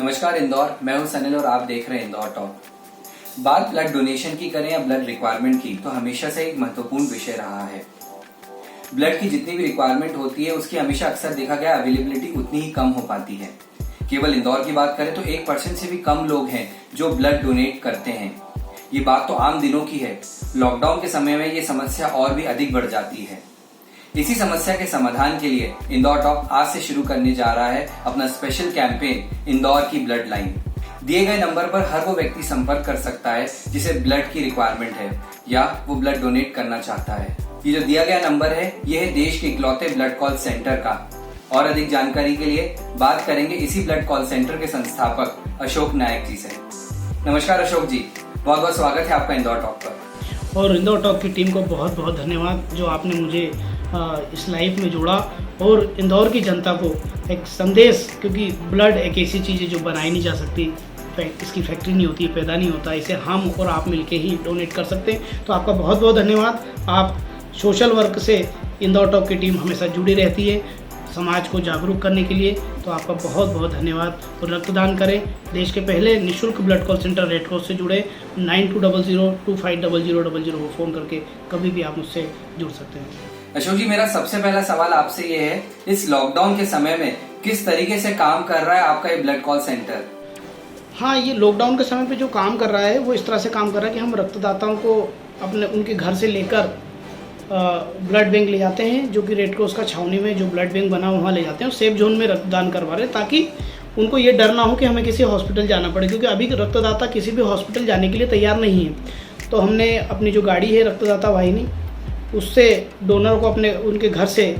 नमस्कार इंदौर, मैं हूं सनिल और आप देख रहे हैं इंदौर टॉक। बात ब्लड डोनेशन की करें या ब्लड रिक्वायरमेंट की तो हमेशा से एक महत्वपूर्ण विषय रहा है। ब्लड की जितनी भी रिक्वायरमेंट होती है उसकी हमेशा अक्सर देखा गया अवेलेबिलिटी उतनी ही कम हो पाती है। केवल इंदौर की बात करें तो 1% से भी कम लोग हैं जो ब्लड डोनेट करते हैं। ये बात तो आम दिनों की है। लॉकडाउन के समय में ये समस्या और भी अधिक बढ़ जाती है। इसी समस्या के समाधान के लिए इंदौर टॉक आज से शुरू करने जा रहा है अपना स्पेशल कैंपेन इंदौर की ब्लड लाइन। दिए गए नंबर पर हर वो व्यक्ति संपर्क कर सकता है जिसे ब्लड की रिक्वायरमेंट है या वो ब्लड डोनेट करना चाहता है। ये जो दिया गया नंबर है ये है देश के इकलौते ब्लड कॉल सेंटर का। और अधिक जानकारी के लिए बात करेंगे इसी ब्लड कॉल सेंटर के संस्थापक अशोक नायक जी से। नमस्कार अशोक जी, बहुत बहुत स्वागत है आपका इंदौर टॉक पर। और इंदौर टॉक की टीम को बहुत बहुत धन्यवाद जो आपने मुझे इस लाइफ में जोड़ा और इंदौर की जनता को एक संदेश, क्योंकि ब्लड एक ऐसी चीज़ है जो बनाई नहीं जा सकती, इसकी फैक्ट्री नहीं होती, पैदा नहीं होता, इसे हम और आप मिलके ही डोनेट कर सकते हैं। तो आपका बहुत बहुत धन्यवाद। आप सोशल वर्क से इंदौर टॉक की टीम हमेशा जुड़ी रहती है समाज को जागरूक करने के लिए, तो आपका बहुत बहुत धन्यवाद। और रक्तदान करें। देश के पहले निःशुल्क blood call centre red cross से जुड़े 9200250000 को फ़ोन करके कभी भी आप मुझसे जुड़ सकते हैं। अशोक जी, मेरा सबसे पहला सवाल आपसे ये है, इस लॉकडाउन के समय में किस तरीके से काम कर रहा है आपका ये ब्लड कॉल सेंटर? हाँ, ये लॉकडाउन के समय पे जो काम कर रहा है वो इस तरह से काम कर रहा है कि हम रक्तदाताओं को अपने उनके घर से लेकर ब्लड बैंक ले जाते हैं, जो कि रेड क्रॉस का छावनी में जो ब्लड बैंक बना वहाँ ले जाते हैं और सेफ जोन में रक्तदान करवा रहे हैं, ताकि उनको ये डर ना हो कि हमें किसी हॉस्पिटल जाना पड़े, क्योंकि अभी रक्तदाता किसी भी हॉस्पिटल जाने के लिए तैयार नहीं है। तो हमने अपनी जो गाड़ी है रक्तदाता वाहिनी, उससे डोनर को अपने उनके घर से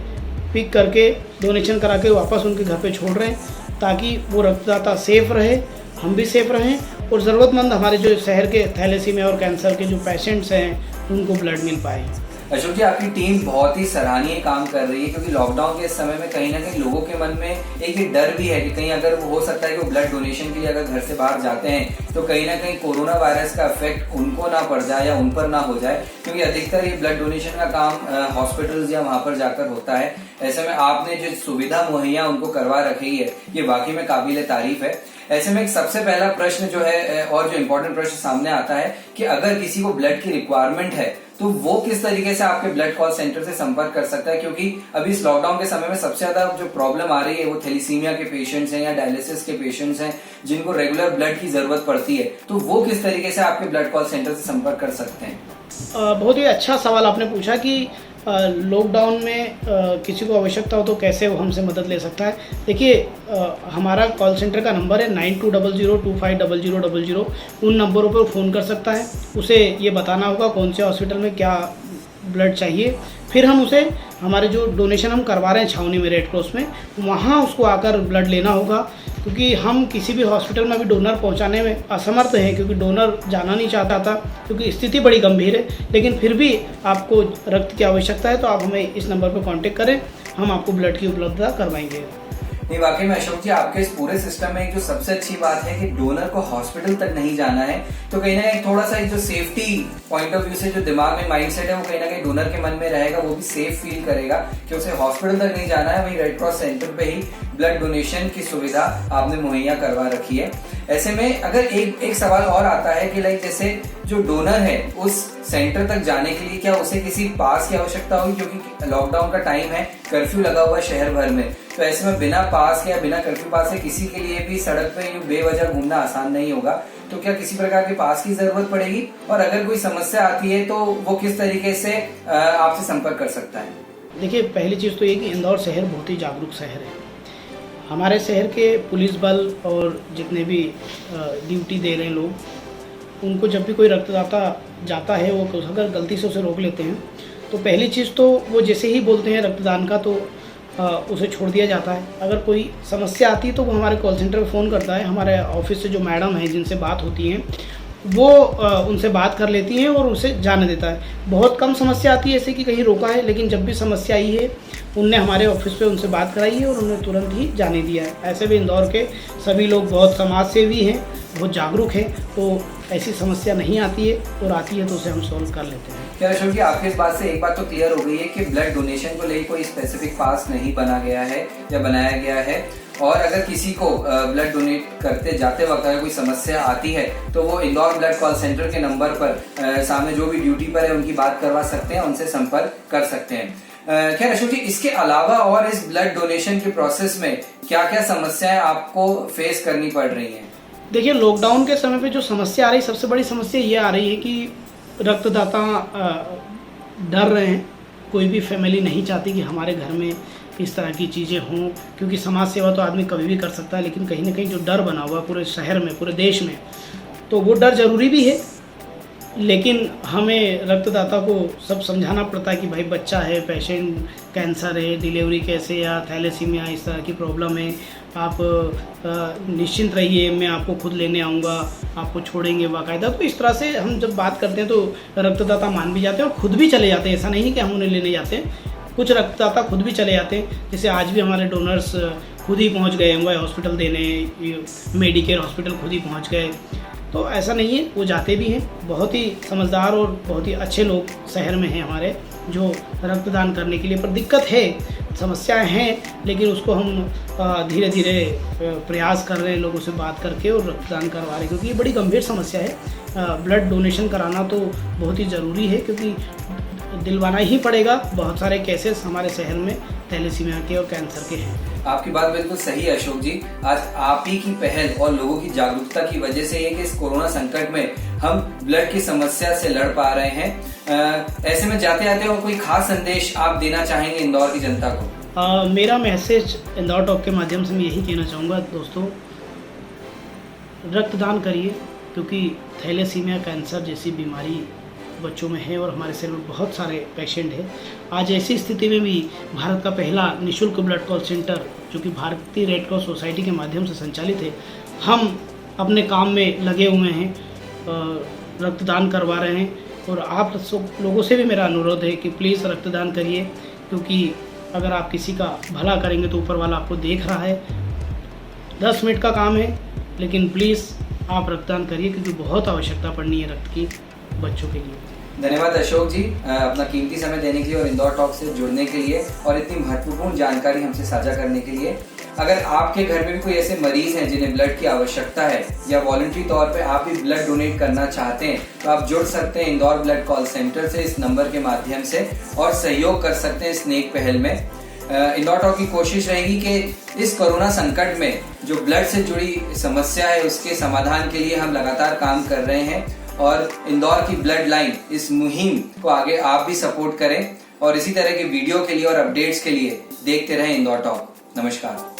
पिक करके डोनेशन करा के वापस उनके घर पे छोड़ रहे हैं, ताकि वो रक्तदाता सेफ रहे, हम भी सेफ रहें और ज़रूरतमंद हमारे जो शहर के थैलेसीमिया और कैंसर के जो पेशेंट्स हैं उनको ब्लड मिल पाए। अशोक जी, आपकी टीम बहुत ही सराहनीय काम कर रही है, क्योंकि लॉकडाउन के समय में कहीं ना कहीं लोगों के मन में एक ये डर भी है कि कहीं अगर वो हो सकता है कि वो ब्लड डोनेशन के लिए अगर घर से बाहर जाते हैं तो कहीं ना कहीं कोरोना वायरस का इफेक्ट उनको ना पड़ जाए या उन पर ना हो जाए, क्योंकि अधिकतर ये ब्लड डोनेशन का काम हॉस्पिटल्स या वहां पर जाकर होता है। ऐसे में आपने जो सुविधा मुहैया उनको करवा रखी है ये वाकई में काबिल तारीफ है। ऐसे में एक सबसे पहला प्रश्न जो है और जो इम्पोर्टेंट प्रश्न सामने आता है कि अगर किसी को ब्लड की रिक्वायरमेंट है तो वो किस तरीके से आपके ब्लड कॉल सेंटर से संपर्क कर सकता है, क्योंकि अभी इस लॉकडाउन के समय में सबसे ज्यादा जो प्रॉब्लम आ रही है वो थैलेसीमिया के पेशेंट्स हैं या डायलिसिस के पेशेंट्स हैं जिनको रेगुलर ब्लड की जरूरत पड़ती है, तो वो किस तरीके से आपके ब्लड कॉल सेंटर से संपर्क कर सकते हैं? बहुत ही अच्छा सवाल आपने पूछा कि लॉकडाउन में किसी को आवश्यकता हो तो कैसे वो हमसे मदद ले सकता है। देखिए, हमारा कॉल सेंटर का नंबर है 9200250000। उन नंबरों पर फ़ोन कर सकता है। उसे ये बताना होगा कौन से हॉस्पिटल में क्या ब्लड चाहिए, फिर हम उसे हमारे जो डोनेशन हम करवा रहे हैं छावनी में रेड क्रॉस में, वहाँ उसको आकर ब्लड लेना होगा, क्योंकि हम किसी भी हॉस्पिटल में अभी डोनर पहुंचाने में असमर्थ हैं, क्योंकि डोनर जाना नहीं चाहता था, क्योंकि स्थिति बड़ी गंभीर है। लेकिन फिर भी आपको रक्त की आवश्यकता है तो आप हमें इस नंबर पर कांटेक्ट करें, हम आपको ब्लड की उपलब्धता करवाएंगे। नहीं, वाकई में अशोक जी, आपके इस पूरे सिस्टम में एक जो सबसे अच्छी बात है कि डोनर को हॉस्पिटल तक नहीं जाना है, तो कहीं ना कहीं थोड़ा सा जो सेफ्टी पॉइंट ऑफ व्यू से जो दिमाग में माइंडसेट है वो कहीं ना कहीं डोनर के मन में रहेगा, वो भी सेफ फील करेगा कि उसे हॉस्पिटल तक नहीं जाना है, वहीं रेड क्रॉस सेंटर पे ही ब्लड डोनेशन की सुविधा आपने मुहैया करवा रखी है। ऐसे में अगर एक सवाल और आता है कि लाइक जैसे जो डोनर है उस सेंटर तक जाने के लिए क्या उसे किसी पास की आवश्यकता होगी, क्योंकि लॉकडाउन का टाइम है, कर्फ्यू लगा हुआ है शहर भर में, तो ऐसे में बिना पास या बिना कर्फ्यू पास से किसी के लिए भी सड़क पे बेवजह घूमना आसान नहीं होगा, तो क्या किसी प्रकार के पास की जरूरत पड़ेगी? और अगर कोई समस्या आती है तो वो किस तरीके से आपसे संपर्क कर सकता है? देखिए, पहली चीज़ तो ये कि इंदौर शहर बहुत ही जागरूक शहर है। हमारे शहर के पुलिस बल और जितने भी ड्यूटी दे रहे हैं लोग, उनको जब भी कोई रक्तदाता जाता है वो अगर गलती से उसे रोक लेते हैं तो पहली चीज़ तो वो जैसे ही बोलते हैं रक्तदान का तो उसे छोड़ दिया जाता है। अगर कोई समस्या आती है तो वो हमारे कॉल सेंटर पे फ़ोन करता है। हमारे ऑफिस से जो मैडम हैं जिनसे बात होती हैं वो उनसे बात कर लेती हैं और उसे जाने देता है। बहुत कम समस्या आती है ऐसे कि कहीं रोका है, लेकिन जब भी समस्या आई है उनने हमारे ऑफिस पे उनसे बात कराई है और उन्हें तुरंत ही जाने दिया है। ऐसे भी इंदौर के सभी लोग बहुत समाज सेवी हैं, बहुत जागरूक हैं, तो ऐसी समस्या नहीं आती है, और आती है तो उसे हम सॉल्व कर लेते हैं। क्या अशोक जी, आपकी इस बात से एक बात तो क्लियर हो गई है कि ब्लड डोनेशन को लेकर कोई स्पेसिफिक पास नहीं बना गया है या बनाया गया है, और अगर किसी को ब्लड डोनेट करते जाते वक्त अगर कोई समस्या आती है तो वो इंदौर ब्लड कॉल सेंटर के नंबर पर सामने जो भी ड्यूटी पर है उनकी बात करवा सकते हैं, उनसे संपर्क कर सकते हैं। खैर अशोक जी, इसके अलावा और इस ब्लड डोनेशन के प्रोसेस में क्या क्या समस्याएं आपको फेस करनी पड़ रही हैं? देखिए, लॉकडाउन के समय पे जो समस्या आ रही है, सबसे बड़ी समस्या ये आ रही है कि रक्तदाता डर रहे हैं। कोई भी फैमिली नहीं चाहती कि हमारे घर में इस तरह की चीज़ें हों, क्योंकि समाज सेवा तो आदमी कभी भी कर सकता है, लेकिन कहीं ना कहीं जो डर बना हुआ पूरे शहर में, पूरे देश में, तो वो डर ज़रूरी भी है। लेकिन हमें रक्तदाता को सब समझाना पड़ता है कि भाई बच्चा है, पेशेंट कैंसर है, डिलीवरी कैसे या थैलेसीमिया इस तरह की प्रॉब्लम है, आप निश्चिंत रहिए, मैं आपको खुद लेने आऊँगा, आपको छोड़ेंगे बाकायदा। तो इस तरह से हम जब बात करते हैं तो रक्तदाता मान भी जाते हैं और खुद भी चले जाते हैं। ऐसा नहीं है कि हम उन्हें लेने जाते हैं, कुछ रक्तदाता खुद भी चले जाते हैं। जैसे आज भी हमारे डोनर्स खुद ही पहुंच गए एमवाई हॉस्पिटल देने, मेडिकेयर हॉस्पिटल खुद ही पहुंच गए। तो ऐसा नहीं है, वो जाते भी हैं। बहुत ही समझदार और बहुत ही अच्छे लोग शहर में हैं हमारे जो रक्तदान करने के लिए, पर दिक्कत है, समस्याएं हैं, लेकिन उसको हम धीरे धीरे प्रयास कर रहे हैं लोगों से बात करके और रक्तदान करवा रहे हैं, क्योंकि ये बड़ी गंभीर समस्या है। ब्लड डोनेशन कराना तो बहुत ही ज़रूरी है, क्योंकि दिलवाना ही पड़ेगा। बहुत सारे केसेस हमारे शहर में थैलेसीमिया के और कैंसर के हैं। आपकी बात बिल्कुल सही है अशोक जी। आज आप ही की पहल और लोगों की जागरूकता की वजह से ये कि इस कोरोना संकट में हम ब्लड की समस्या से लड़ पा रहे हैं। ऐसे में जाते जाते और कोई खास संदेश आप देना चाहेंगे इंदौर की जनता को? मेरा मैसेज इंदौर टॉक के माध्यम से मैं यही कहना चाहूँगा, दोस्तों रक्तदान करिए, क्योंकि थैलेसीमिया कैंसर जैसी बीमारी बच्चों में है और हमारे शहर में बहुत सारे पेशेंट हैं। आज ऐसी स्थिति में भी भारत का पहला निःशुल्क ब्लड कॉल सेंटर, जो कि भारतीय रेड क्रॉस सोसाइटी के माध्यम से संचालित है, हम अपने काम में लगे हुए हैं, रक्तदान करवा रहे हैं। और आप सब लोगों से भी मेरा अनुरोध है कि प्लीज़ रक्तदान करिए, क्योंकि अगर आप किसी का भला करेंगे तो ऊपर वाला आपको देख रहा है। 10 मिनट का काम है, लेकिन प्लीज़ आप रक्तदान करिए, क्योंकि बहुत आवश्यकता पड़नी है रक्त की बच्चों के लिए। धन्यवाद अशोक जी, अपना कीमती समय देने के लिए और इंदौर टॉक से जुड़ने के लिए और इतनी महत्वपूर्ण जानकारी हमसे साझा करने के लिए। अगर आपके घर में भी कोई ऐसे मरीज हैं जिन्हें ब्लड की आवश्यकता है या वॉलंटरी तौर पे आप भी ब्लड डोनेट करना चाहते हैं, तो आप जुड़ सकते हैं इंदौर ब्लड कॉल सेंटर से इस नंबर के माध्यम से और सहयोग कर सकते हैं इस नेक पहल में। इंदौर टॉक की कोशिश रहेगी कि इस कोरोना संकट में जो ब्लड से जुड़ी समस्या है उसके समाधान के लिए हम लगातार काम कर रहे हैं और इंदौर की ब्लड लाइन इस मुहिम को आगे आप भी सपोर्ट करें और इसी तरह के वीडियो के लिए और अपडेट्स के लिए देखते रहें इंदौर टॉक। नमस्कार।